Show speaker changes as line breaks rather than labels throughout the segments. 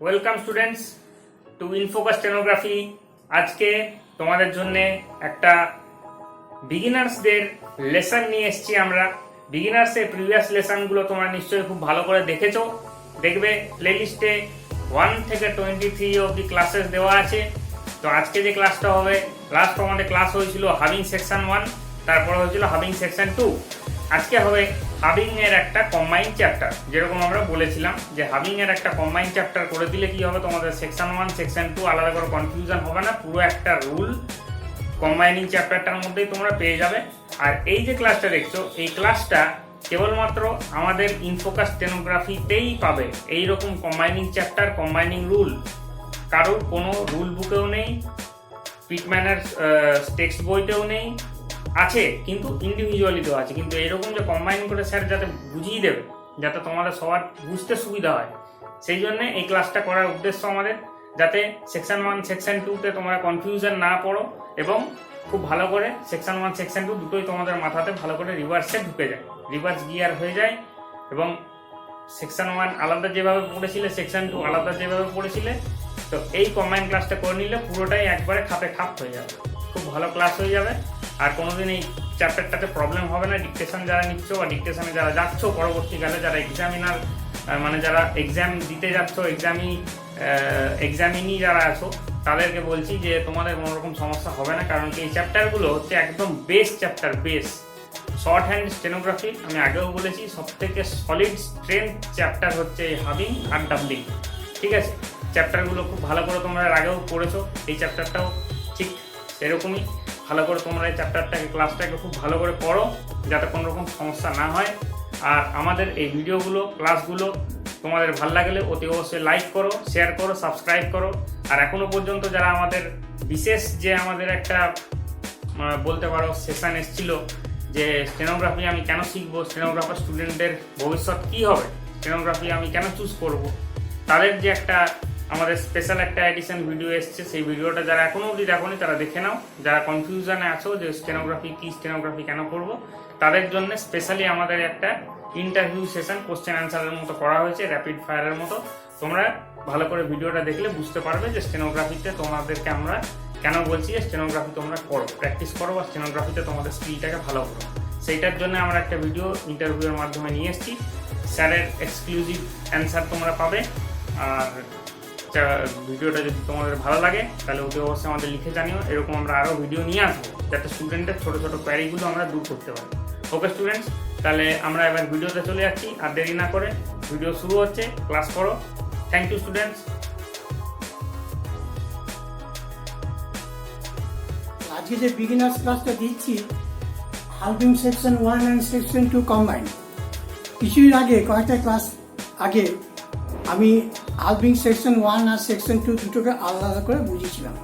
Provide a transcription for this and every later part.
Welcome students to Infocus stenography. আজকে তোমাদের জন্য একটা বিগিনার্সদের লেসন নিয়ে এসেছি আমরা। বিগিনার্সের প্রিভিয়াস লেসনগুলো তোমরা নিশ্চয়ই খুব ভালো করে দেখেছো। দেখবে প্লেলিস্টে 1 থেকে 23 অবধি ক্লাসেস দেওয়া আছে। তো আজকে যে ক্লাসটা হবে, লাস্ট আমাদের ক্লাস হয়েছিল হাবিং সেকশন 1, তারপর হয়েছিল হাবিং সেকশন 2। আজকে হবে হাবিং এর একটা কম্বাইন চ্যাপ্টার। যেরকম আমরা বলেছিলাম যে হাবিং এর একটা কম্বাইন চ্যাপ্টার করে দিলে কি হবে, তোমাদের সেকশন 1 সেকশন 2 আলাদা করে কনফিউশন হবে না, পুরো একটা রুল কম্বাইনিং চ্যাপ্টারটার মধ্যেই তোমরা পেয়ে যাবে। আর এই যে ক্লাসটা দেখছো, এই ক্লাসটা কেবলমাত্র আমাদের ইনফোকাস স্টেনোগ্রাফিতেই পাবে। এইরকম কম্বাইনিং চ্যাপ্টার, কম্বাইনিং রুল কারোর কোনো রুল বুকেও নেই, পিটম্যানের টেক্সট বইতেও নেই। আছে কিন্তু ইন্ডিভিজুয়ালি দেওয়া আছে, কিন্তু এরকম যে কম্বাইন করে স্যার যাতে বুঝিয়ে দেবে, যাতে তোমাদের সবার বুঝতে সুবিধা হয়, সেই জন্য এই ক্লাসটা করার উদ্দেশ্য আমাদের, যাতে সেকশন 1 সেকশন 2তে তোমরা কনফিউশন না পড়ো এবং খুব ভালো করে সেকশন 1 সেকশন 2 দুটোই তোমাদের মাথাতে ভালো করে রিভার্সে ঢুকে যায়, রিভার্স গিয়ার হয়ে যায়। এবং সেকশন 1 আলাদা যেভাবে পড়েছিলে, সেকশন 2 আলাদা যেভাবে পড়েছিলে, তো এই কম্বাইন ক্লাসটা করে নিলে পুরোটাই একবারে খাপে খাপ হয়ে যাবে, খুব ভালো ক্লাস হয়ে যাবে। আর কোনোদিন এই চ্যাপ্টারটাতে প্রবলেম হবে না। ডিকটেশন যারা নিচ্ছ বা ডিকটেশনে যারা যাচ্ছ পরবর্তীকালে, যারা এক্সামিনার মানে যারা এক্সাম দিতে যাচ্ছ, এক্সামিনি যারা আছো, তাদেরকে বলছি যে তোমাদের কোনো রকম সমস্যা হবে না। কারণ কি এই চ্যাপ্টারগুলো হচ্ছে একদম best chapter, best short hand stenography. আমি আগেও বলেছি সব থেকে সলিড স্ট্রেংথ চ্যাপ্টার হচ্ছে এই হাবিং আর ডাবলিং। ঠিক আছে, চ্যাপ্টারগুলো খুব ভালো করে তোমরা আগেও পড়েছো, এই চ্যাপ্টারটাও ঠিক সেরকমই ভালো করে তোমরা এই চ্যাপ্টারটাকে, ক্লাসটাকে খুব ভালো করে পড়ো, যাতে কোনো রকম সমস্যা না হয়। আর আমাদের এই ভিডিওগুলো, ক্লাসগুলো তোমাদের ভালো লাগলে অতি অবশ্যই লাইক করো, শেয়ার করো, সাবস্ক্রাইব করো। আর এখনো পর্যন্ত যারা আমাদের বিশেষ যে আমাদের একটা বলতে পারো সেশন এসেছিল যে স্টেনোগ্রাফি আমি কেন শিখবো, স্টেনোগ্রাফার স্টুডেন্টদের ভবিষ্যৎ কী হবে, স্টেনোগ্রাফি আমি কেন চুজ করব, তাদের যে একটা আমাদের স্পেশাল একটা এডিশন ভিডিও এসছে, সেই ভিডিওটা যারা এখনো অবধি দেখোনি তারা দেখে নাও। যারা কনফিউশনে আছো যে স্টেনোগ্রাফি কি, স্টেনোগ্রাফি কেন করব, তাদের জন্য স্পেশালি আমাদের একটা ইন্টারভিউ সেশন কোশ্চেন অ্যান্সারের মতো করা হয়েছে, র্যাপিড ফায়ারের মতো। তোমরা ভালো করে ভিডিওটা দেখলে বুঝতে পারবে যে স্টেনোগ্রাফিতে তোমাদেরকে আমরা কেন বলছি যে স্টেনোগ্রাফি তোমরা করো, প্র্যাকটিস করো, বা স্টেনোগ্রাফিতে তোমাদের স্কিলটাকে ভালো করো। সেইটার জন্য আমরা একটা ভিডিও ইন্টারভিউয়ের মাধ্যমে নিয়ে এসেছি। স্যারের এক্সক্লুসিভ অ্যান্সার তোমরা পাবে। আর ভিডিওটা যদি তোমাদের ভালো লাগে তাহলে অতি অবশ্যই আমাদের লিখে জানিও। এরকম আমরা আরও ভিডিও নিয়ে আসবো, যাতে স্টুডেন্টের ছোটো ছোটো কোয়ারিগুলো আমরা দূর করতে পারি। ওকে স্টুডেন্টস, তাহলে আমরা এবার ভিডিওতে চলে যাচ্ছি। আর দেরি না করে ভিডিও শুরু হচ্ছে, ক্লাস করো। Thank you students.
আজকে যে বিগিনার্স ক্লাসটা দিচ্ছি, হাবিং সেকশন 1 অ্যান্ড সেকশন 2 কম্বাইন। কিছুদিন আগে, কয়েকটা ক্লাস আগে আমি হাবিং সেকশন 1 আর সেকশন 2 দুটোকে আলাদা করে বুঝিয়েছিলাম।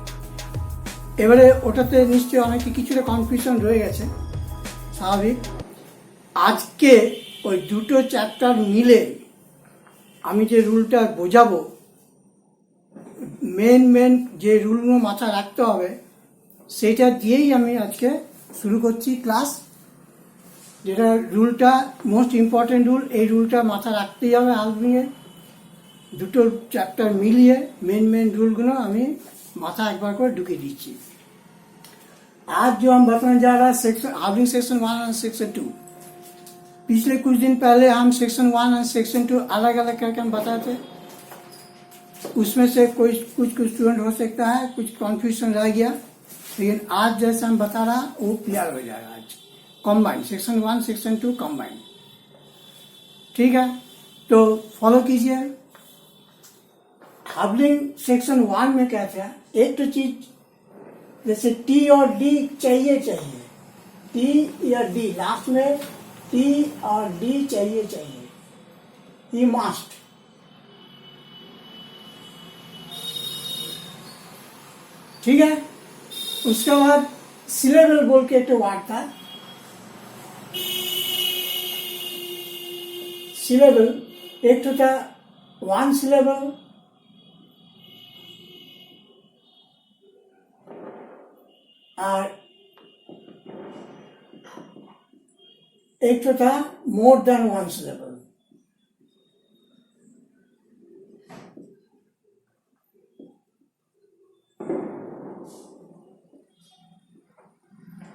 এবারে ওটাতে নিশ্চয়ই অনেকে কিছুটা কনফিউশন রয়ে গেছে, স্বাভাবিক। আজকে ওই দুটো চ্যাপ্টার মিলে আমি যে রুলটা বোঝাবো, মেন যে রুলগুলো মাথায় রাখতে হবে, সেইটা দিয়েই আমি আজকে শুরু করছি ক্লাস। যেটা রুলটা মোস্ট ইম্পর্টেন্ট রুল, এই রুলটা মাথায় রাখতেই হবে। হাবিংয়ে দুটো চ্যাপ্টার मिलिए मेन रूलগুলো আমি माथा একবার করে ঢুকিয়ে দিচ্ছি। आज जो हम बताने जा रहा है सेक्शन हाबिंग सेक्शन 1 और सेक्शन 2। पिछले कुछ दिन पहले हम सेक्शन 1 और सेक्शन 2 अलग अलग करके हम बताए थे। उसमें से कुछ स्टूडेंट हो सकता है कुछ कन्फ्यूजन रह गया, लेकिन आज जैसे हम बता रहा वो क्लियर हो जाएगा। आज कॉम्बाइन सेक्शन 1 सेक्शन 2 कॉम्बाइन, ठीक है? तो फॉलो कीजिए। हाबिंग सेक्शन 1 में क्या था, एक तो चीज जैसे टी और डी चाहिए, टी या डी, लास्ट में टी और डी चाहिए, ये मस्ट। ठीक है? उसके बाद सिलेबल बोल के एक वर्ड था, सिलेबल। एक तो था 1 सिलेबल, और एक तो था मोर देन 1 सिलेबल।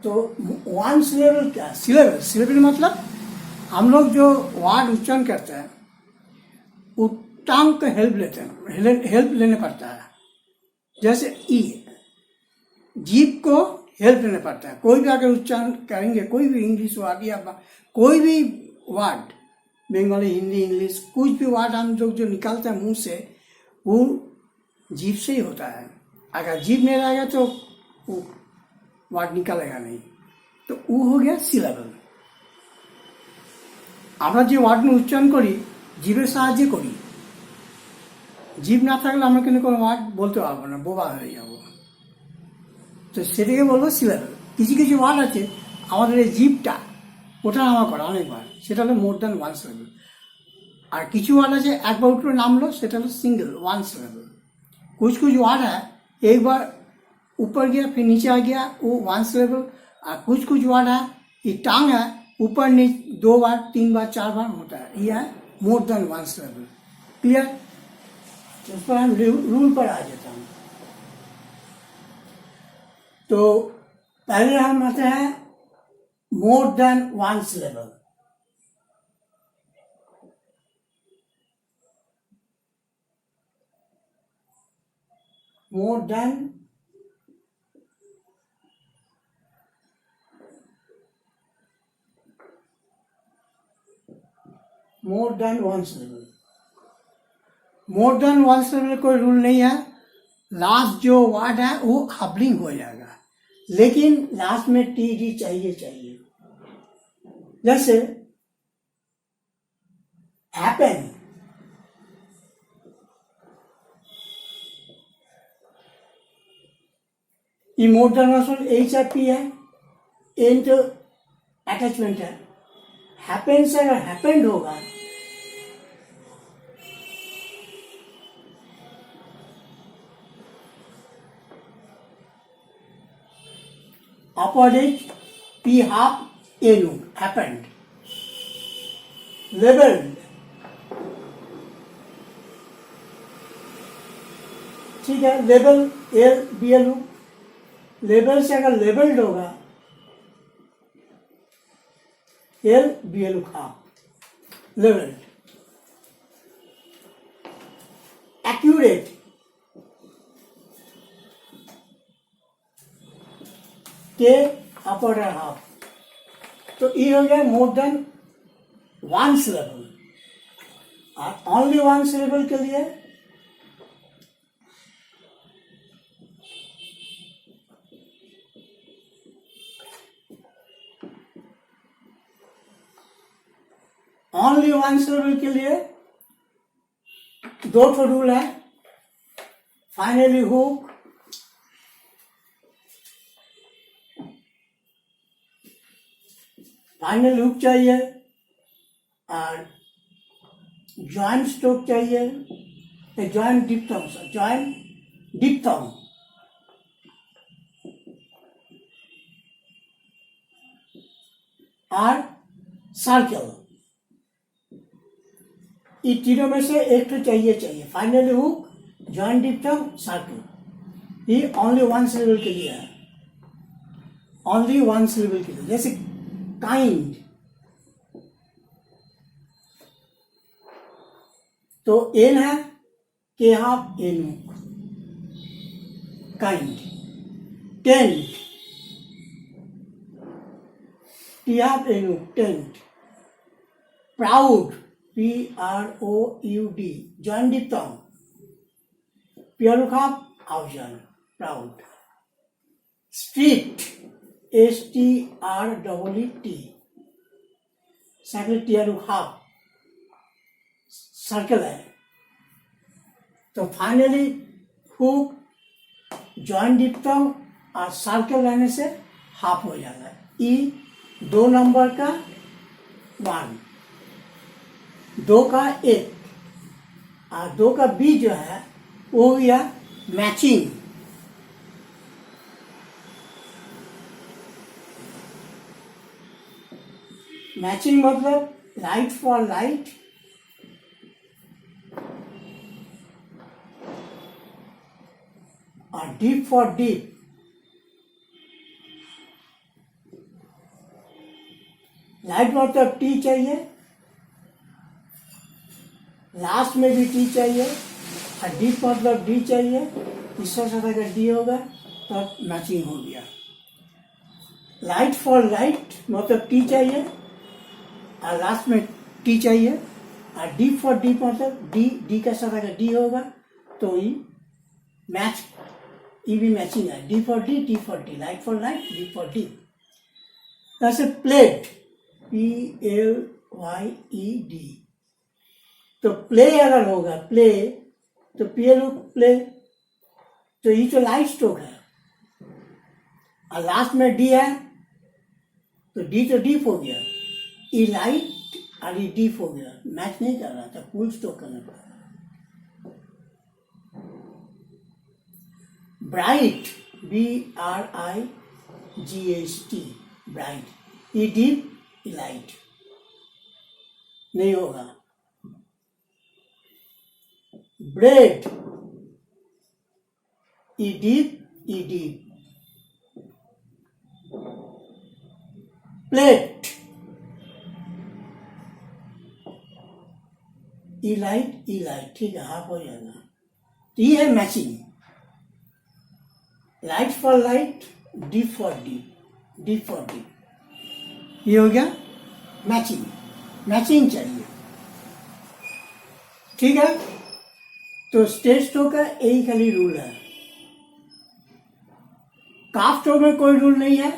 तो वन सिलेबल क्या है? सिलेबल, सिलेबल मतलब हम लोग जो वर्ड उच्चारण करते हैं वो टंग का हेल्प लेते हैं, हेल्प लेने पड़ता है। जैसे ई, जीभ को हेल्प लेना पड़ता है। कोई भी अगर उच्चारण करेंगे, कोई भी इंग्लिश वर्ड या कोई भी वर्ड, बंगाली, हिंदी, इंग्लिश, कुछ भी वर्ड हम लोग जो निकालते हैं मुंह से, वो जीभ से ही होता है। अगर जीभ नहीं रहेगा तो वो वर्ड निकालेगा नहीं। तो वो हो गया सिलेबल। আমরা যে ওয়ার্ড উচ্চারণ করি জিভের সাহায্যে করি। জিভ না থাকলে আমরা কিন্তু কোনো ওয়ার্ড বলতে পারবো না, বোবা হয়ে যাব। তো সেটাকে বলবো সিলেবল। কিছু কিছু ওয়ার্ড আছে আমাদের এই জিভটা ওঠানামা করা অনেকবার, সেটা হলো মোর দ্যান ওয়ান সিলেবল। আর কিছু ওয়ার্ড আছে একবার উঠলো নামলো, সেটা হলো सिंगल वन सिलेबल। कुछ कुछ वर्ड है एक बार ऊपर गया फिर नीचे आ गया, वो वन सिलेबल। और कुछ कुछ वर्ड है ये टांग है, ऊपर नीचे 2 बार 3 बार 4 बार होता है, ये है मोर देन वन सिलेबल। क्लियर? इस पर हम रूल पर आ जाता हूँ। तो पहले हम आते हैं मोर देन वन सिलेबल। मोर देन वन सिलेबल। मोर देन वन सिलेबल कोई रूल नहीं है। लास्ट जो वर्ड है वो हबलिंग हो जाएगा, लेकिन लास्ट में टी डी चाहिए। जैसे हैपन, ये more than one syllable H है, पी है, एन तो अटैचमेंट है। हैपन से अगर हैपेंड होगा अपोजिट पी हाफ एनु हैपेंड। लेबल्ड, ठीक है, label L B L U. Label से अगर लेबल्ड होगा एल बी एल खा, लेबल्ड। एक्यूरेट, के अपर हाफ। तो ये हो गया मोर देन वन सिलेबल। और ओनली वन सिलेबल के लिए दो ठो रूल है। फाइनली हुक, फाइनल हुक चाहिए, और जॉइंट स्ट्रोक चाहिए, जॉइंट डिप्थोंग, और सर्कल। ये तीनों में से एक तो चाहिए। Finally hook, joint diphthong, circle. ये ओनली वन सिलेबल के लिए है, ओनली वन सिलेबल के लिए। जैसे काइंड, तो एन है K half N, kind. Tent, T half N, tent. Proud, P R O U D, joint diphthong, pier half आउजन, proud. Strict, S T R double E T, secretary half, circle है। तो finally hook, joint diphthong और circle रहने से half हो जाता है। ई 2 number का 1, 2 का 1 और 2 का बी जो है वो हो गया मैचिंग। मैचिंग मतलब लाइट फॉर लाइट, और डीप फॉर डीप। लाइट मतलब टी चाहिए, लास्ट में भी टी चाहिए, और डीप मतलब डी चाहिए, तीसरा साथ अगर डी होगा तब मैचिंग हो गया। लाइट फॉर लाइट मतलब टी चाहिए और लास्ट में टी चाहिए, और डीप फॉर डीप मतलब डी का साथ अगर डी होगा तो ये मैच, ये भी मैचिंग है। D for D for D, light for light, D for D. जैसे प्लेट, PLYED, तो प्ले अगर होगा प्ले तो PLO प्ले, तो ये तो लाइट स्ट्रोक है, और लास्ट में डी है तो डी तो डीप हो गया, ये लाइट और ये डीप हो गया, मैच नहीं कर रहा था, फुल स्ट्रोक करना पड़ा। ब्राइट, BRIGHT, ब्राइट, ये डीप ये लाइट नहीं होगा। ब्रेड, ई डीप ई डीप। प्लेट, ई लाइट, ठीक है, हाफ हो जाएगा। तो ये है matching, light for light, deep for deep, deep for deep, ये हो गया मैचिंग। मैचिंग चाहिए, ठीक है। तो स्टेज स्ट्रोक का यही खाली रूल है। काफ स्ट्रोक में कोई रूल नहीं है,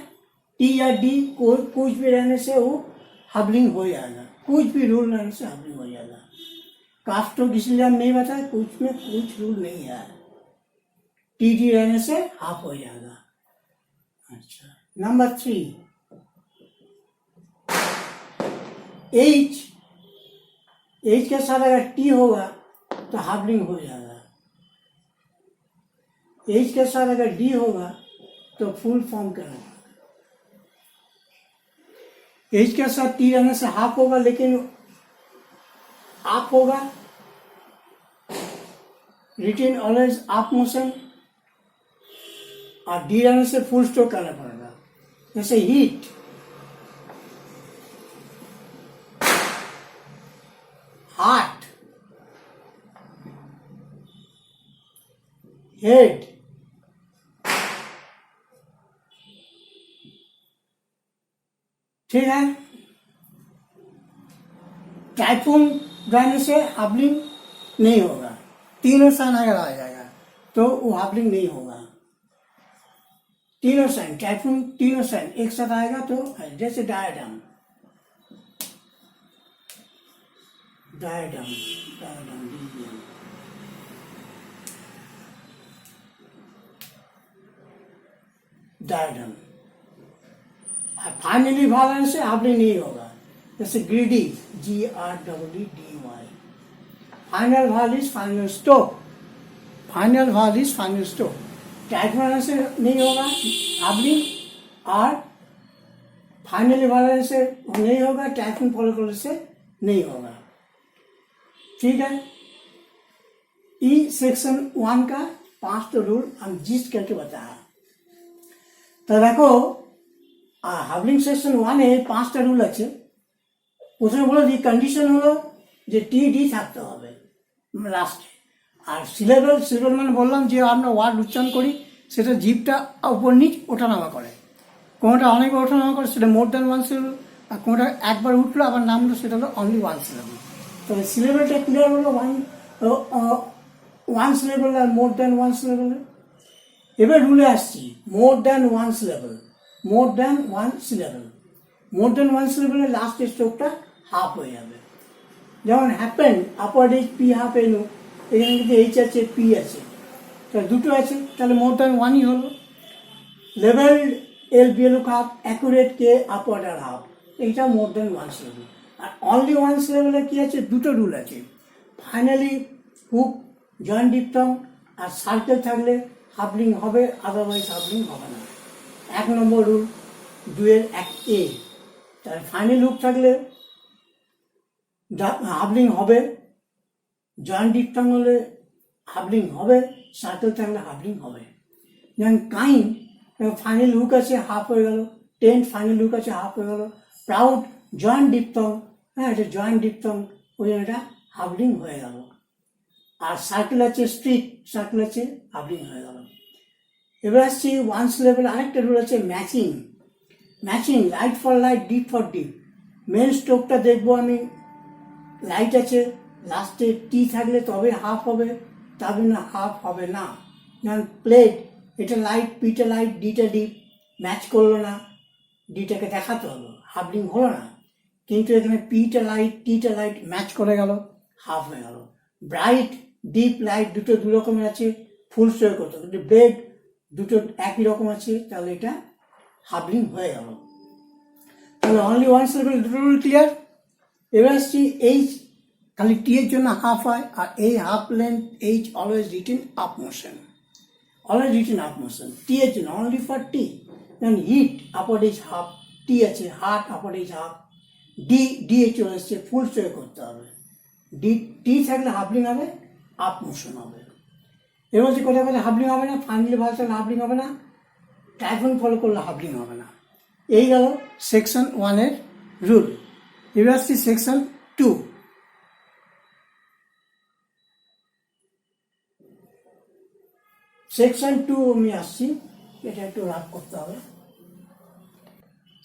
टी या डी कुछ भी रहने से वो हबलिंग हो जाएगा, कुछ भी रूल रहने से हबलिंग हो जाएगा। काफ स्ट्रोक इसलिए हम नहीं बताए, कुछ में कुछ रूल नहीं है, टी डी रहने से हाफ हो जाएगा। अच्छा, नंबर 3, एच के साथ अगर टी होगा तो हाफलिंग हो जाएगा, एच के साथ अगर डी होगा तो फुल फॉर्म करेगा। एच के साथ टी रहने से हाफ होगा, लेकिन आप होगा, रिटेन ऑलवेज आप मोशन, और डी रहने से फुल स्टॉप करना पड़ेगा। जैसे हीट, हार्ट, हेड, ठीक है। टाइफून रहने से हाफलिंग नहीं होगा, तीनों साइन अगर आ जाएगा तो वो हाफलिंग नहीं होगा। तीनों साइन, टाइफून तीनों साइन एक साथ आएगा तो, जैसे डायग्राम, डायग्राम डायग्राम, फाइनली भाग से हाफलिंग नहीं होगा। जैसे ग्रीडी, GREEDY, फाइनल भाग इज फाइनल स्टॉप, फाइनल भाग इज फाइनल स्टॉप। टाइफून से नहीं होगा हाफलिंग, और फाइनली भाग से नहीं होगा, टाइफून फॉलो करने से नहीं होगा, ठीक है। ई सेक्शन 1 का 5 रूल हम जिस्ट करके बताया। तो देखो, হাবলিং সেকশন 1-এ 5টা রুল আছে। প্রথমে বলো যে কন্ডিশন হলো যে টি-ডি থাকতে হবে লাস্টে, আর সিলেবল মানে বললাম যে আমরা ওয়ার্ড উচ্চারণ করি সেটা জিভটা উপর নিচ ওঠানামা করে, কোনোটা অনেকবার ওঠানামা করে সেটা মোর দ্যান 1 সিলেবল, আর কোনোটা একবার উঠলো আবার নামলো সেটা হলো অনলি 1 সিলেবল। তবে সিলেবলটা ক্লিয়ার হলো 1 সিলেবল আর মোর দ্যান 1 সিলেবল। এবার রুলে আসছি, more than 1 syllable, more than 1 syllable, more than 1 সিলেবলের লাস্ট স্ট্রোকটা হাফ হয়ে যাবে। যেমন happen, upper H P half এলো, এখানে কিন্তু এইচ আছে পি আছে, তাহলে দুটো আছে, তাহলে মোর দ্যান 1ই হলো। লেভেলড এল বিএল হাফ, অ্যাকুরেট কে আপওয়ার্ড আর হাফ, এইটা মোর দ্যান 1 সিলেবল। আর অনলি 1 সিলেবলে কি আছে, দুটো রুল আছে, ফাইনালি হুক, জয়েন্ট ডিপথং আর সার্কেল থাকলে হাফলিং হবে, আদারওয়াইজ হাফলিং হবে না। 1 নম্বর রুল 2-1A, তাহলে ফাইনাল হুক থাকলে হাফলিং হবে, জয়েন্ট ডিপথং হলে হাফলিং হবে, সার্কেল থাকলে হাফলিং হবে। যেমন কাইন্ড, ফাইনাল হুক আছে হাফ হয়ে গেল, টেন্ট ফাইনাল হুক আছে হাফ হয়ে গেল, প্রাউড জয়েন্ট ডিপথং, হ্যাঁ এটা জয়েন্ট ডিপথং, ওই জন্য এটা হাবলিং হয়ে গেল। আর সার্কেল আছে স্ট্রিট, সার্কেল আছে হাবলিং হয়ে গেল। এবার আসছি ওয়ান্স লেভেল, আরেকটা রুল আছে matching. Matching light for light, deep for deep. Main স্ট্রোকটা দেখবো আমি লাইট আছে, লাস্টে টি থাকলে তবে হাফ হবে, তবে না হাফ হবে না। যেমন প্লেট, এটা লাইট, পিটা লাইট, ডিটা ডিপ, ম্যাচ করলো না, ডিটাকে দেখাতে হলো, হাফলিং হলো না। কিন্তু এখানে পিটা লাইট, টিটা লাইট ম্যাচ করে গেল, হাফ হয়ে গেল। ব্রাইট, ডিপ লাইট দুটো দু রকমের আছে, ফুল স্টোর করতে, কিন্তু ব্রেড দুটো একই রকম আছে, তাহলে এটা হাফলিং হয়ে গেল। তাহলে অনলি ওয়ান লেভেল, দুটো রুল ক্লিয়ার। এবার আসছি এইচ, খালি টি এর জন্য হাফ হয়, আর এই half length H always written up motion, always written up motion. T এর জন্য অনলি ফর টি, যেমন hit upper H half, T আছে heart upper H half, D D এ চলে এসছে, ফুল স্টোর করতে হবে। ডি টি থাকলে হাফলিং হবে, আপ মোশন হবে। এবার হচ্ছে কোথায় কোথায় হাফলিং হবে না, ফাইনালি ভালো থাকলে হাফলিং হবে না, টাইফন ফলো করলে হাফলিং হবে না। এই গেল সেকশন 1 এর রুল। এবার আসছি সেকশন 2। সেকশন 2 আমি আসছি, এটা একটু রাফ করতে হবে।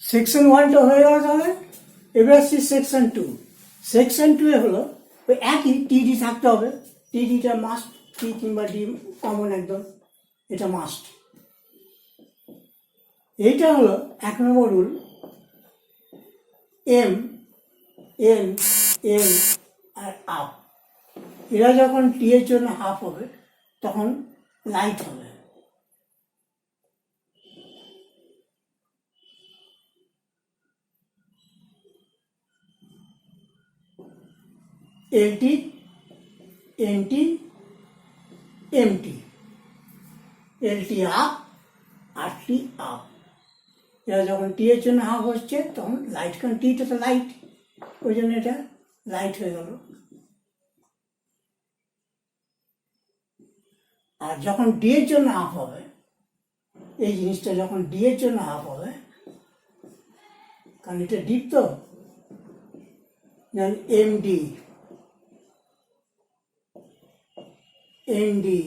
সেকশন 1টা হয়ে গেল তাহলে। এবার আসছি সেকশন 2। সেকশন 2 এ হলো ওই একই টিডি থাকতে হবে, টিডিটা মাস্ট, টি কিংবা ডি কমন একদম, এটা মাস্ট। এইটা হলো 1 নম্বর rule, M N M R up, এরা যখন টি এর জন্য হাফ হবে তখন লাইট হবে। LT, NT, MT, LT up, RT up, এরা যখন টি এর জন্য হাফ হচ্ছে তখন লাইট, কারণ টিটা তো লাইট, ওই জন্য এটা লাইট হয়ে গেল। আর যখন ডি এর জন্য হাফ হবে, এই জিনিসটা যখন ডি এর জন্য হাফ হবে, কারণ এটা ডিপ তো, যেমন এমডি, এনডি,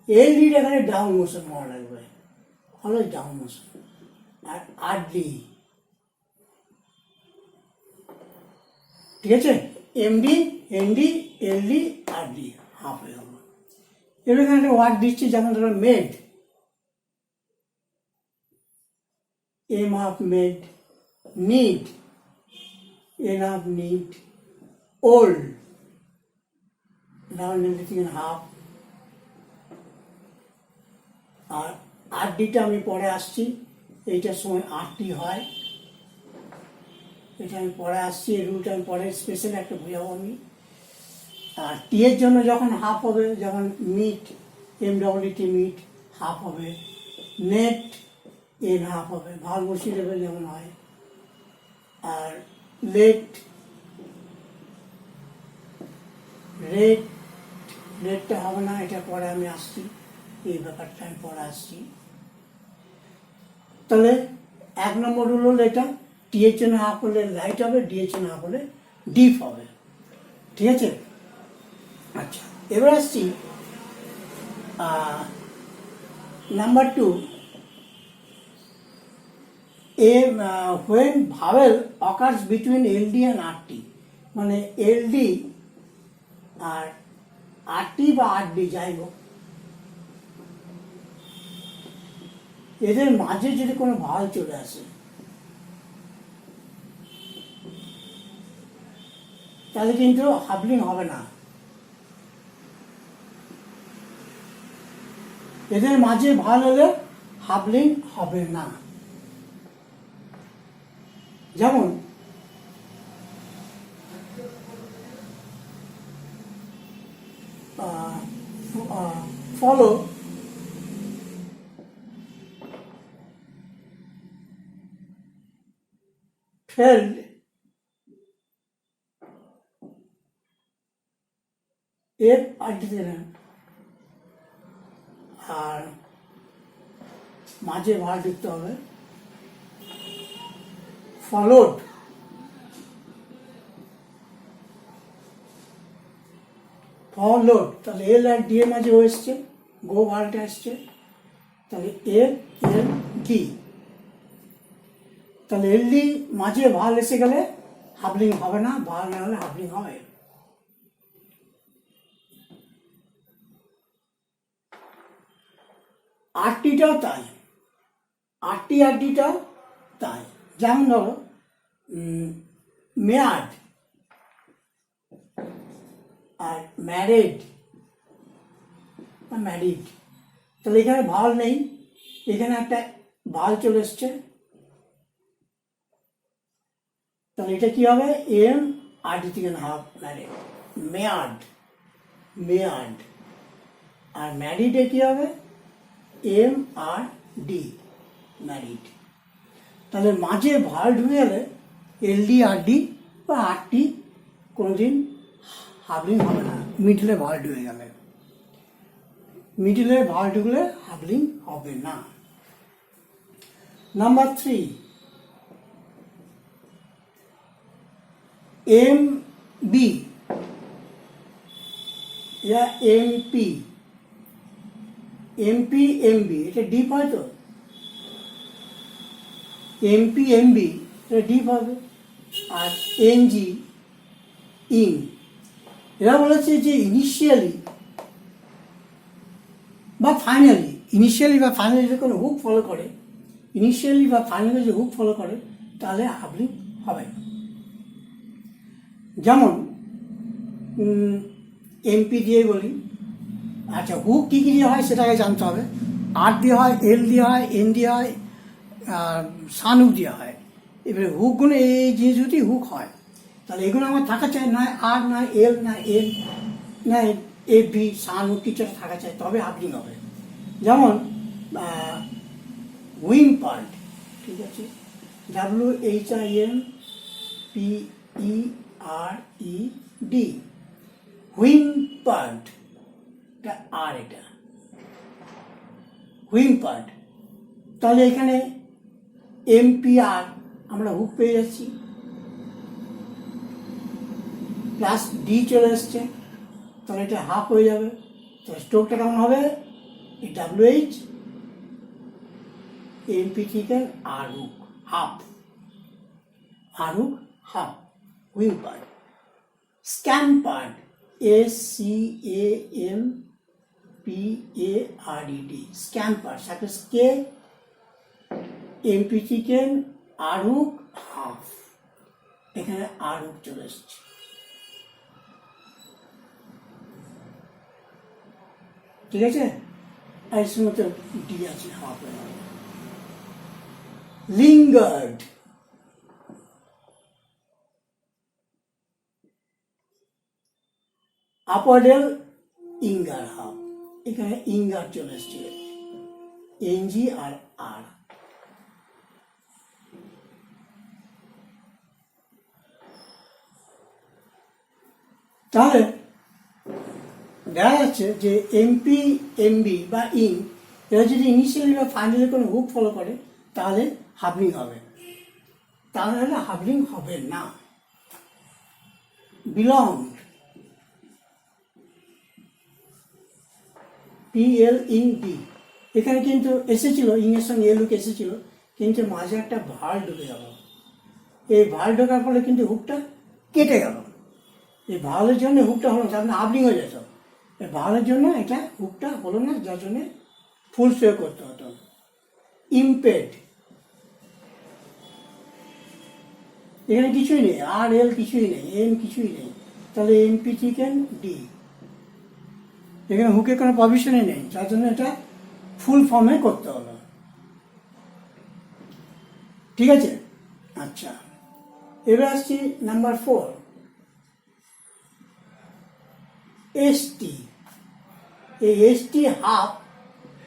এলডিটা এখানে ডাউন মোশন মনে লাগবে, অলওয়েজ ডাউন মোশন। আর আরডি, ঠিক আছে, MD, ND, LD, RD, half হয়ে গেল। এবার এখানে একটা ওয়ার্ড দিচ্ছি, যেমন ধরো made, M half made, need, N half need, old, down everything in half. আর আরডিটা আমি পরে আসছি, এইটার সময় আরটি হয়, এটা আমি পরে আসছি, এই রুলটা আমি পরে স্পেশাল একটা বোঝাবো আমি। আর টি এর জন্য যখন হাফ হবে, যেমন মিট, এমডব্লিউটি মিট হাফ হবে, নেট এন হাফ হবে, ভাল বসি লেভেল যেমন হয়। আর লেট, রেট, রেটটা হবে না, এটা পরে আমি আসছি, এই ব্যাপারটা আমি পরে আসছি। তাহলে 1 নম্বর রুল হলো এটা, টি এর জন্য হাফ হলে লাইট হবে, ডি এর জন্য হাফ হলে ডিপ হবে, ঠিক আছে। আচ্ছা, এবার আসছি number 2, when vowel occurs between LD and RT, মানে LD আর RT বা RD যাই হোক, এদের মাঝে যদি কোনো ভাওয়াল চলে আসে তাহলে কিন্তু হাবলিং হবে না। এদের মাঝে ভাওয়াল হলে হাবলিং হবে না। যেমন ফলো, ফেল্ড, এর আর্টিতে না, আর মাঝে ভাড় দিতে হবে ফলোড, ফলোড, তাহলে এল আর ডি এর মাঝে ও এসছে, গো ভালটা আসছে, তাহলে এল এল ডি, তাহলে এল ডি মাঝে ভাল এসে গেলে হাবলিং হবে না, ভাল না হলে হাবলিং হবে। আরটিটাও তাই, আরটি আর ডিটাও তাই। যেমন ধরো মেয়াড আর ম্যারিড, ম্যারিড, তাহলে এখানে ভাল নেই, এখানে একটা ভাল চলে এসছে, তাহলে এটা কি হবে, এম আর ডি থেকে হাফ ম্যারিড, মেয়াড, মেয়াড, আর ম্যারিডে কি হবে, এম আর ডি, ম্যারিড। তাহলে মাঝে ভাল ঢুকে গেলে এল ডি আর ডি বা আর টি কোনোদিন হাবলিং হবে না, মিডলে ভাল ঢুকে গেলে, মিডলে ভাল ঢুকলে হাবলিং হবে না। নাম্বার 3, এম বি या এম পি, এমপি এমবি এটা ডিপ হয় তো, এমপি এমবি এটা ডিপ হবে, আর এনজি ইন, এরা বলেছে যে ইনিশিয়ালি বা ফাইনালি, ইনিশিয়ালি বা ফাইনালি যদি কোনো হুক ফলো করে, ইনিশিয়ালি বা ফাইনালি যদি হুক ফলো করে তাহলে হাবলিং হবে। যেমন এমপি দিয়ে বলি, আচ্ছা হুক কী কী দিয়ে হয় সেটাকে জানতে হবে, আর দিয়ে হয়, এল দিয়ে হয়, এন দিয়ে হয়, আর সান হুক দিয়ে হয়। এবারে হুকগুলো এই জিনিসগুলি হুক হয়, তাহলে এগুলো আমার থাকা চাই, নয় আর নয় এল না এল না এ বি, সান হুক কিছু একটা থাকা চাই, তবে হাবলিং হবে। যেমন উইং পার্ট, ঠিক আছে, WHIMPERED, হুইং পার্ট, আর এটা হুইং পার্ট, তাহলে এখানে এমপিআর আমরা হুক পেয়ে যাচ্ছি, প্লাস ডি চলে এসছে, তাহলে এটা হাফ হয়ে যাবে, তাহলে স্ট্রোকটা কেমন হবে, WH এমপি থেকে R hook half, R hook half, হুইং part. Scam part, SCAMPARED, scam part, suppose K MP chicken R hook half, এখানে আর হুক চলে এসছে। ঠিক আছে, এর সঙ্গে তো ডি আছে, হাফ হয়ে যাবে। লিঙ্গার্ড, আপারডেল ইঙ্গার হাফ, এখানে ইঙ্গার চলে এসছে, এনজি আর আর। তাহলে দেখা যাচ্ছে যে এমপি এমবি বা ইন এরা যদি ইনিশিয়ালি বা ফাইনালি কোনো হুক ফলো করে তাহলে হাবলিং হবে, তাহলে হাবলিং হবে না। বিলং, PL ইন ডি, এখানে কিন্তু এসেছিল ইংয়ের সঙ্গে এলুক এসেছিল, কিন্তু মাঝে একটা ভাল ঢুকে গেল, এই ভাল ঢোকার ফলে কিন্তু হুকটা কেটে গেল, এই ভালের জন্য হুকটা হলো, তার মানে হাবলিং হয়ে যেত, এই ভালের জন্য এটা হুকটা হলো না, যার জন্য ফুল স্টে করতে হতো। ইমপেড, এখানে কিছুই নেই, আর এল কিছুই নেই, এন কিছুই নেই, তাহলে এমপি চিকেন ডি, এখানে হুকের কোনো প্রভিশনই নেই, যার জন্য এটা ফুল ফর্মে করতে হলো। ঠিক আছে, আচ্ছা এবার আসছি নাম্বার 4, এসটি। এই এসটি হাফ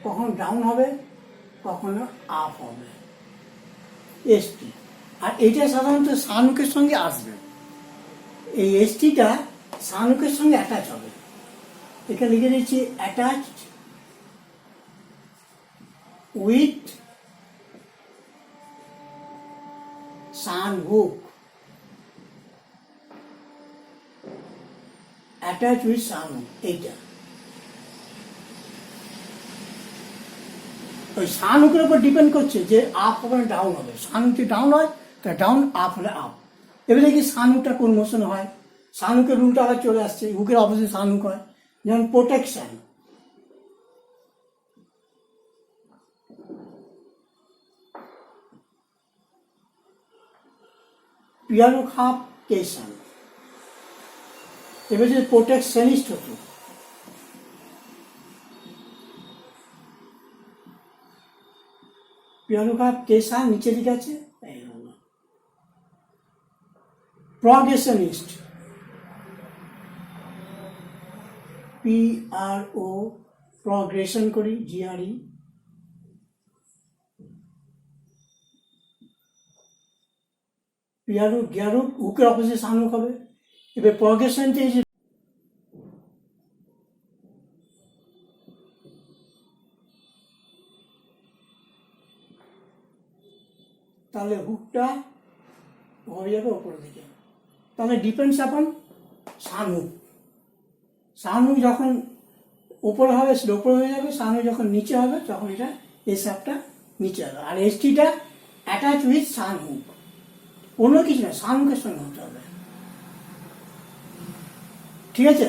কখনো ডাউন হবে, কখনো আপ হবে, এসটি। আর এটা সাধারণত সানুকের সঙ্গে আসবে, এই এসটিটা সানুকের সঙ্গে অ্যাটাচ হবে, এখানে লিখে দিচ্ছি attached with sun hook, attach with sun hook, এইটা ওই সান হুকের উপর ডিপেন্ড করছে যে আপ হবে না ডাউন হবে। সান হুক যদি ডাউন হয় তা ডাউন, আপ হলে আপ। এবারে কি সান হুকটা কোন মোশন হয়, সান হুকের রুলটা আবার চলে আসছে, হুকের অপোজিট সান হুক হয়। যেমন প্রোটেকশন, পিয়ানোখাপকেশন। এবার যদি প্রোটেকশনিস্ট হতো, পিয়ানোখাপকেশন নিচে দিকে আছে, এই হলো প্রগ্রেশনিস্ট, PRO, প্রগ্রেশন করি, GRE। পিয়ানো গিয়ারুক, হুকের অপোজিট সান হুক হবে। এবার প্রগ্রেশন এই যে তাহলে হুকটা হয়ে যাবে ওপরের দিকে। তাহলে ডিপেন্ডস আপন সান হুক। সান হুক যখন উপরে হবে সেটা উপরে হয়ে যাবে, সান হুক যখন নিচে হবে তখন এটা এই সাপটা নিচে হবে। আর STটা অ্যাটাচ উইথ সান হুক, অন্য কিছু না, সান হুকের সঙ্গে হতে হবে। ঠিক আছে,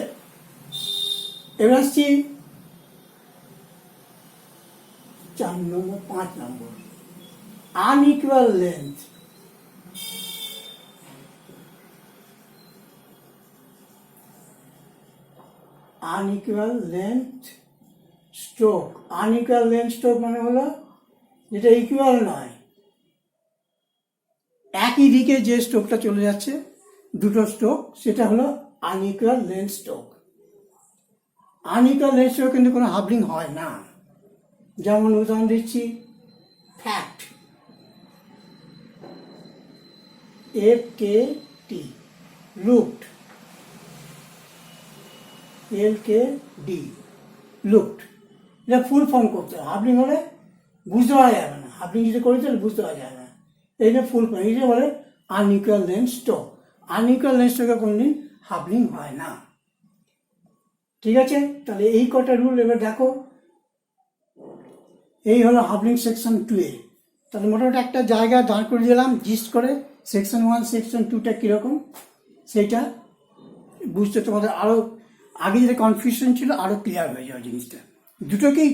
এবার আসছি 4 নম্বর, 5 নম্বর, unequal length. Unequal length stroke. Unequal length stroke মানে হলো যেটা ইকুয়াল নয়, একই দিকে যে স্ট্রোকটা চলে যাচ্ছে, দুটো স্ট্রোক, সেটা হলো unequal length stroke. Unequal length stroke কিন্তু কোনো হাবলিং হয় না। যেমন উদাহরণ দিচ্ছি, fact, FKT, looked, LKD, looked. এটা ফুল ফর্ম করতে হবে, হাবলিং হলে বুঝতে পারা যাবে না, হাবলিং যদি করি তাহলে বুঝতে পারা যাবে না। এইটা ফুল ফর্ম, এইটা বলে unequal length stroke. Unequal length স্ট্রোকে কোনোদিন হাবলিং হয় না। ঠিক আছে, তাহলে এই কটা রুল এবার দেখো। এই হলো হাবলিং সেকশন 2 এ। তাহলে মোটামুটি একটা জায়গায় দাঁড় করে দিলাম জিস্ট করে, সেকশন 1 সেকশন 2টা কীরকম সেইটা বুঝতে তোমাদের আরও, আগে যেটা কনফিউশন ছিল আরও ক্লিয়ার হয়ে যাবে জিনিসটা। দুটোকেই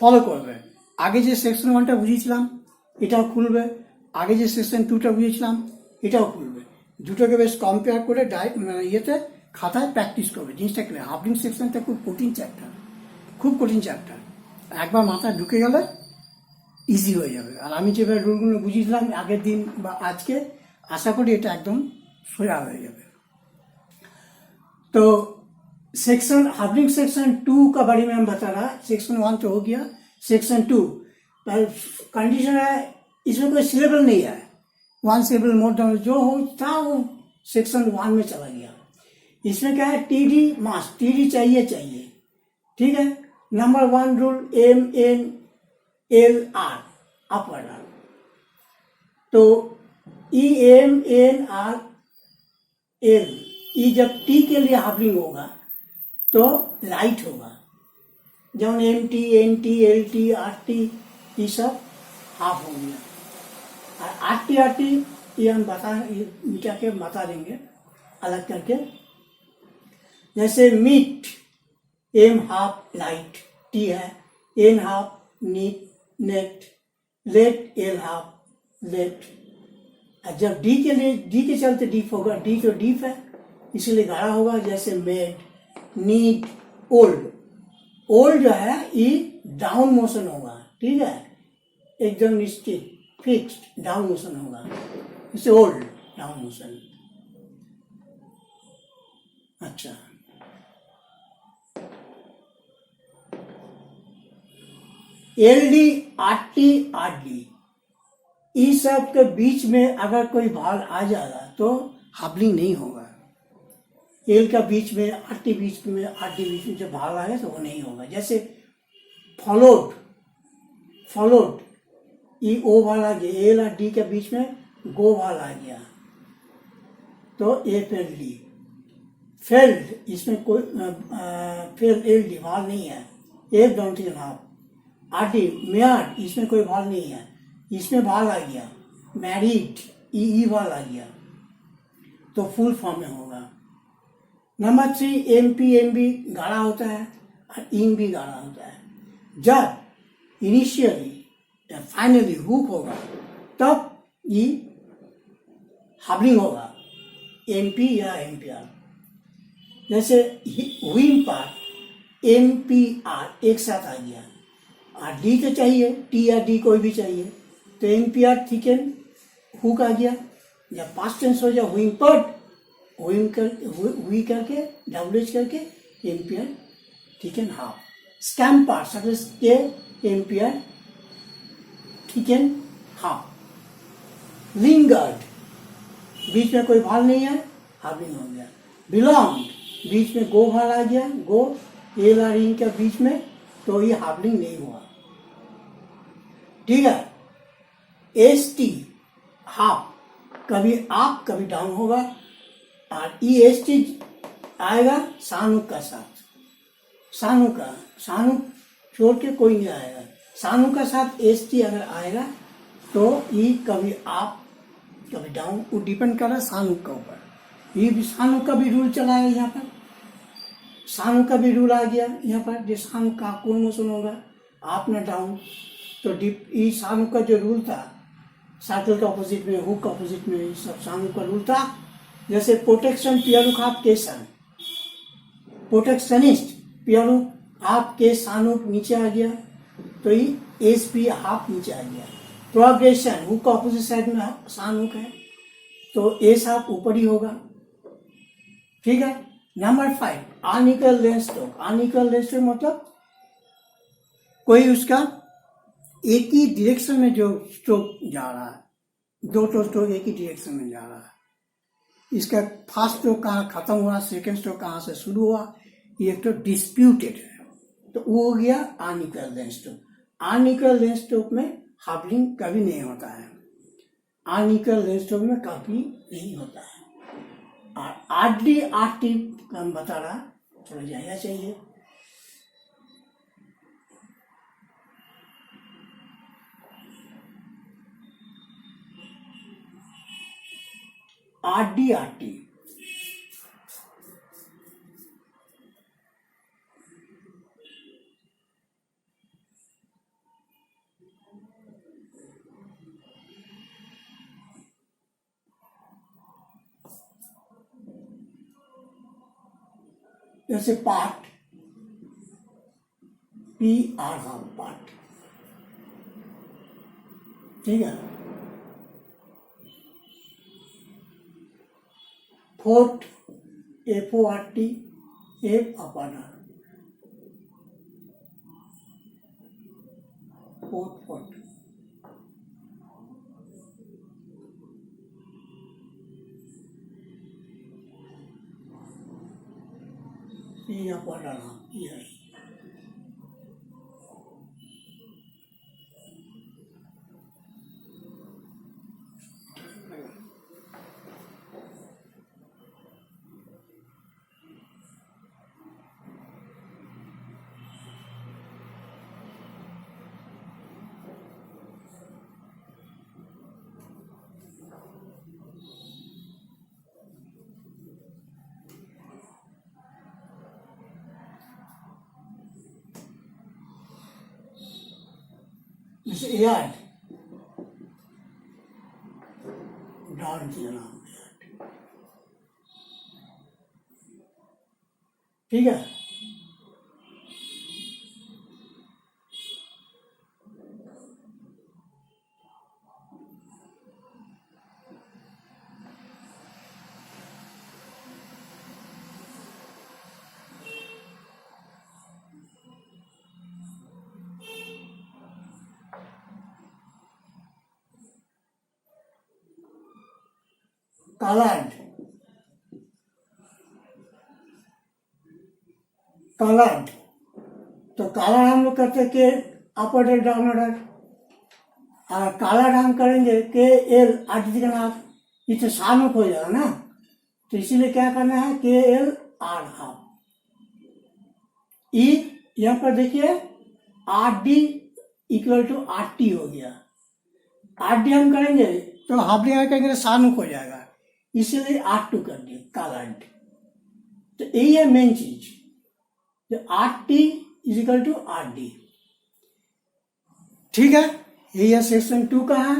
ফলো করবে। আগে যে সেকশন 1টা বুঝিয়েছিলাম এটাও খুলবে, আগে যে সেকশন 2টা বুঝিয়েছিলাম এটাও খুলবে। দুটোকে বেশ কম্পেয়ার করে ইয়েতে খাতায় প্র্যাকটিস করবে জিনিসটা ক্লিয়ার। হাবলিং সেকশনটা খুব কঠিন চ্যাপ্টার, খুব কঠিন চ্যাপ্টার। একবার মাথায় ঢুকে গেলে ইজি হয়ে যাবে। আর আমি যেভাবে রুলগুলো বুঝিয়েছিলাম আগের দিন বা আজকে, আশা করি এটা একদম সোজা হয়ে যাবে। तो सेक्शन हार्डनिंग सेक्शन 2 का बारे में हम बता रहा। सेक्शन 1 तो हो गया, सेक्शन 2 पर कंडीशन है इसमें कोई सिलेबल नहीं है, 1 सिलेबल मोर डाउन जो हो था वो सेक्शन 1 में चला गया। इसमें क्या है, TD मास, TD चाहिए चाहिए। ठीक है, number 1 rule MNLR upward arm. तो EMNRL ई जब टी के लिए हार्डनिंग होगा तो लाइट होगा, जब MT NT LT RT ये सब हाफ हो गया। और RT ये हम मिटा के बता देंगे अलग करके। जैसे meet M half light T है, N half net, let L half let. जब D के लिए, D के चलते डीप होगा, D तो डीप है इसलिए गाढ़ा होगा। जैसे मेड, नीड, ओल्ड। ओल्ड जो है ये डाउन मोशन होगा, ठीक है, एकदम निश्चित फिक्स्ड डाउन मोशन होगा, इसे ओल्ड डाउन मोशन। अच्छा, LD RT RD इस सब के बीच में अगर कोई भाग आ जाएगा तो हार्डनिंग नहीं होगा। एल का बीच में, RT बीच में, RD बीच में जब भाग आए तो वो नहीं होगा। जैसे फॉलोड, ये ओ वाला एल और डी के बीच में गो भाल आ गया तो ए फेल ली। फेल्ड इसमें कोई फेल एल डी भाल नहीं है, एक डाउन थी हाफ। आटी मेयाड इसमें कोई भाल नहीं है, इसमें भाल आ गया। मैरिड ई भाल आ गया तो फुल फॉर्म में होगा। नंबर 3 एम बी गाढ़ा होता है और इन भी गाढ़ा होता है। जब इनिशियली या फाइनली हुक होगा तब ई हार्बलिंग होगा, एमपी या एमपीआर। जैसे हुइम पर एमपीआर एक साथ आ गया और डी तो चाहिए, टी या डी कोई भी चाहिए, तो एमपीआर थिकन हुक आ गया। या पास्ट टेंस हो जाए हुइम पर, हुई करके डब्ल्यूएच करके ampere thicken half. Scam part success के एम्पियर थिकन हाफ। लिंगर्ड बीच में कोई भाल नहीं है, हार्बलिंग हो गया। बिलोंग बीच में गो भाल आ गया, गो एल और इन के बीच में, तो ये हार्बलिंग नहीं हुआ। ठीक है। एस टी हाफ कभी अप कभी डाउन होगा और ई एस टी आएगा सानुक का साथ। सानुक छोड़ के कोई नहीं आएगा। सानुक का साथ एस टी अगर आएगा तो ई कभी अप कभी डाउन, वो डिपेंड कर रहा है सानुक के ऊपर। ये भी सानुक का भी रूल चला है यहाँ पर, सानुक का भी रूल आ गया यहाँ पर। जो सानुक का कोई मोशन होगा अप ना डाउन, तो ई सानुक का जो रूल था सर्कल का ऑपोजिट में, हुक का ऑपोजिट में, सब सानुक का रूल था। जैसे प्रोटेक्शन पियानो हाफ के सन, प्रोटेक्शनिस्ट पियानो हाफ के सानुक नीचे आ गया तो ये एस पी हाफ नीचे आ गया। प्रोग्रेशन हुक का ऑपोजिट साइड में सानुक है तो एस हाफ ऊपर ही होगा। ठीक है। Number 5 unequal length stroke. Unequal length stroke मतलब कोई उसका एक ही डायरेक्शन में जो स्ट्रोक जा रहा है, दो तो स्ट्रोक एक ही डायरेक्शन में जा रहा है। इसका फर्स्ट स्ट्रोक कहाँ खत्म हुआ, सेकेंड स्ट्रोक कहाँ से शुरू हुआ, ये तो डिस्प्यूटेड है, तो वो हो गया unequal length stroke. Unequal length stroke में हार्बलिंग कभी नहीं होता है, अनइक्वल लेंथ स्ट्रोक में कभी नहीं होता है। और आरडी आरटी का हम बता रहा, थोड़ा जायजा चाहिए। आरडी आरटी जैसे part P R half part. ठीक है। Fourth F O R T F upon R, fourth ये अपान आर ये है। जैसे यार्ड डाउन किया नाम यार्ड। ठीक है। कलर्ड तो कलर हम लोग करते कि अप ऑर्डर डाउन ऑर्डर, और काला हम करेंगे के एल आर डी का इसे शानुक हो जाएगा ना, तो इसीलिए क्या करना है के एल आर हाफ ई। यहाँ पर देखिए R D equal to R T हो गया। आर डी हम करेंगे तो हाफ डी करेंगे शानुक हो जाएगा, इसीलिए आर टू कर दिए काला डी। तो यही है मेन चीज, जो R T is equal to R D. ঠিক আছে, এই সেকশন 2 का है।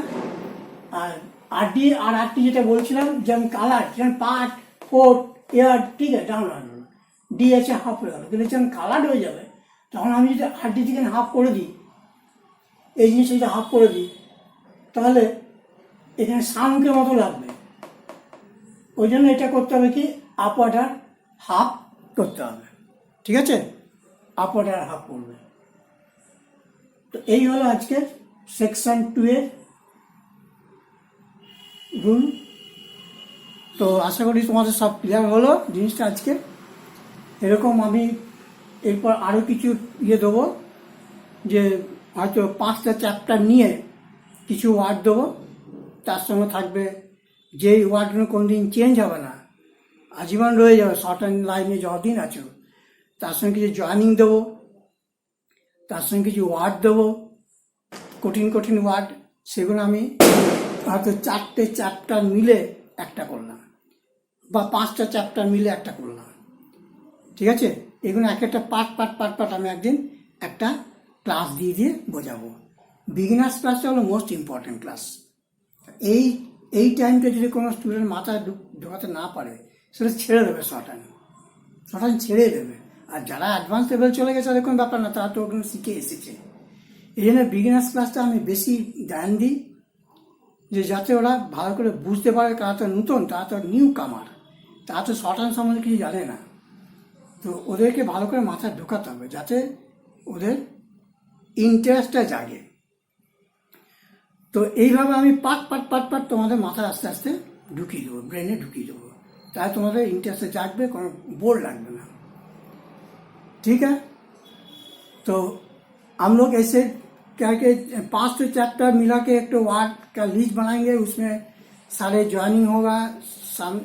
আর আরডি আর আরটি যেটা বলছিলাম, যেমন কালার যেমন পার্ট কোট এয়ার, ঠিক আছে, ডাউন হলো, ডি আছে হাফ হয়ে গেল, কিন্তু যখন কালার হয়ে যাবে তখন আমি যদি আরডি থেকে হাফ করে দিই, এই জিনিসটা যদি হাফ করে দিই, তাহলে এখানে শানুকের মতো লাগবে। ওই জন্য এটা করতে হবে কি, আপ অর্ডার হাফ করতে হবে, ঠিক আছে, আপ অর্ডার হাফ করবে। তো এই হলো আজকের সেকশন 2 এর রুল। তো আশা করি তোমাদের সব ক্লিয়ার হলো জিনিসটা আজকে। এরকম আমি এরপর আরও কিছু দেবো, যে হয়তো 5টা চ্যাপ্টার নিয়ে কিছু ওয়ার্ড দেবো, তার সঙ্গে থাকবে যেই ওয়ার্ডগুলো কোনদিন চেঞ্জ হবে না, আজীবন রয়ে যাবে শর্ট অ্যান্ড লাইনে যতদিন আছো, তার সঙ্গে কিছু জয়েনিং দেবো, তার সঙ্গে কিছু ওয়ার্ড দেবো, কঠিন কঠিন ওয়ার্ড, সেগুলো আমি হয়তো 4টে চ্যাপ্টার মিলে একটা করলাম, বা 5টা চ্যাপ্টার মিলে একটা করলাম, ঠিক আছে। এগুলো এক একটা পার্ট পার্ট পার্ট পার্ট আমি একদিন একটা ক্লাস দিয়ে বোঝাবো। বিগিনার্স ক্লাসটা হলো মোস্ট ইম্পর্টেন্ট ক্লাস। এই টাইমটা যদি কোনো স্টুডেন্ট মাথায় ঢোকাতে না পারে, সেটা ছেড়ে দেবে, শর্ট হ্যান্ড ছেড়ে দেবে। আর যারা অ্যাডভান্স লেভেল চলে গেছে তাদের কোনো ব্যাপার না, তারা তো ওগুলো শিখে এসেছে। এই জন্য বিগিনার্স ক্লাসটা আমি বেশি ধ্যান দিই, যে যাতে ওরা ভালো করে বুঝতে পারে, তারা তো নতুন, তারা তো নিউ কামার, তারা তো শর্ট হ্যান্ড সম্বন্ধে কিছু জানে না। তো ওদেরকে ভালো করে মাথায় ঢোকাতে হবে, যাতে ওদের ইন্টারেস্টটা জাগে। তো এইভাবে আমি পার্ট পার্ট পার্ট পার্ট তোমাদের মাথায় আস্তে আস্তে ঢুকিয়ে দেবো, ব্রেনে ঢুকিয়ে দেবো, তাই তোমাদের इंटरेस्ट जागবে, কোনো बोर लगবে ना, ठीक है। तो हम लोग ऐसे करके 5 चैप्टर मिला के एक तो वार्ड का लिस्ट बनाएंगे, उसमें सारे ज्वाइनिंग होगा,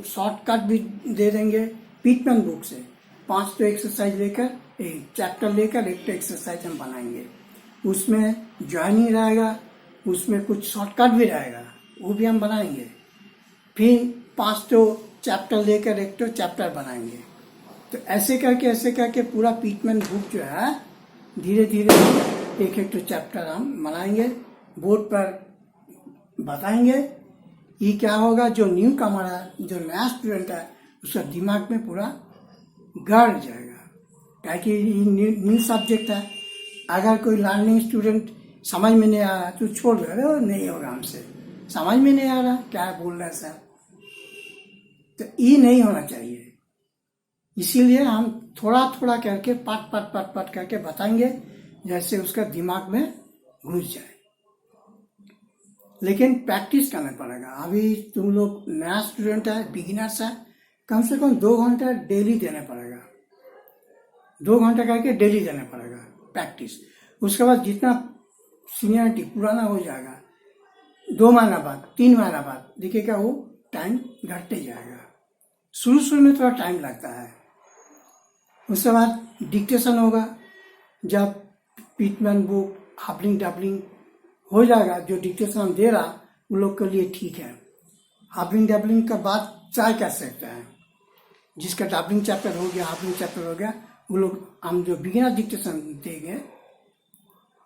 शॉर्टकट भी दे देंगे पिटमैन बुक से। 5 तो एक्सरसाइज लेकर, एक चैप्टर लेकर एक तो एक्सरसाइज हम बनाएंगे, उसमें ज्वाइनिंग रहेगा, उसमें कुछ शॉर्टकट भी रहेगा, वो भी हम बनाएंगे। फिर 5 तो चैप्टर लेकर एक तो चैप्टर बनाएंगे। तो ऐसे करके पूरा पिटमैन बुक जो है धीरे धीरे एक तो चैप्टर हम बनाएंगे, बोर्ड पर बताएंगे। ये क्या होगा, जो न्यू कमर है, जो नया स्टूडेंट है, उसका दिमाग में पूरा गड़ जाएगा, क्योंकि ये न्यू सब्जेक्ट है। अगर कोई लर्निंग स्टूडेंट समझ में नहीं आ रहा तो छोड़ दो, नहीं होगा हमसे, समझ में नहीं आ रहा क्या बोल रहा है सर, तो ये नहीं होना चाहिए। इसीलिए हम थोड़ा थोड़ा करके पार्ट करके बताएंगे, जैसे उसका दिमाग में घुस जाए। लेकिन प्रैक्टिस करना पड़ेगा। अभी तुम लोग नया स्टूडेंट है, बिगिनर्स है, कम से कम 2 घंटा डेली देना पड़ेगा, 2 घंटा करके डेली देना पड़ेगा प्रैक्टिस। उसके बाद जितना सीनियरिटी पुराना हो जाएगा, 2 महीना बाद, 3 महीना बाद देखिएगा वो टाइम घटते जाएगा। शुरू में थोड़ा टाइम लगता है, उसके बाद डिक्टेशन होगा। जब पिटमैन बुक हाफलिंग डबलिंग हो जाएगा, जो डिक्टेशन हम दे रहा उन लोग के लिए ठीक है। हाफलिंग डबलिंग का बाद ट्राई कर सकते हैं, जिसका डबलिंग चैप्टर हो गया, हाफलिंग चैप्टर हो गया, वो लोग हम जो बिगिनर डिक्टेशन देंगे,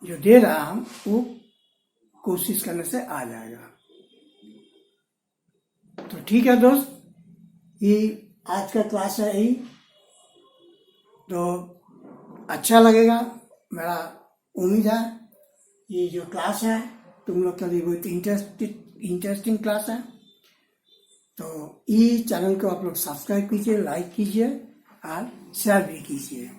जो दे रहा हम, वो कोशिश करने से आ जाएगा। तो ठीक है दोस्त, ये आज का क्लास है यही। तो अच्छा लगेगा, मेरा उम्मीद है। ये जो क्लास है तुम लोग के लिए बहुत इंटरेस्टिंग क्लास है। तो ये चैनल को आप लोग सब्सक्राइब कीजिए, लाइक कीजिए और शेयर भी कीजिए।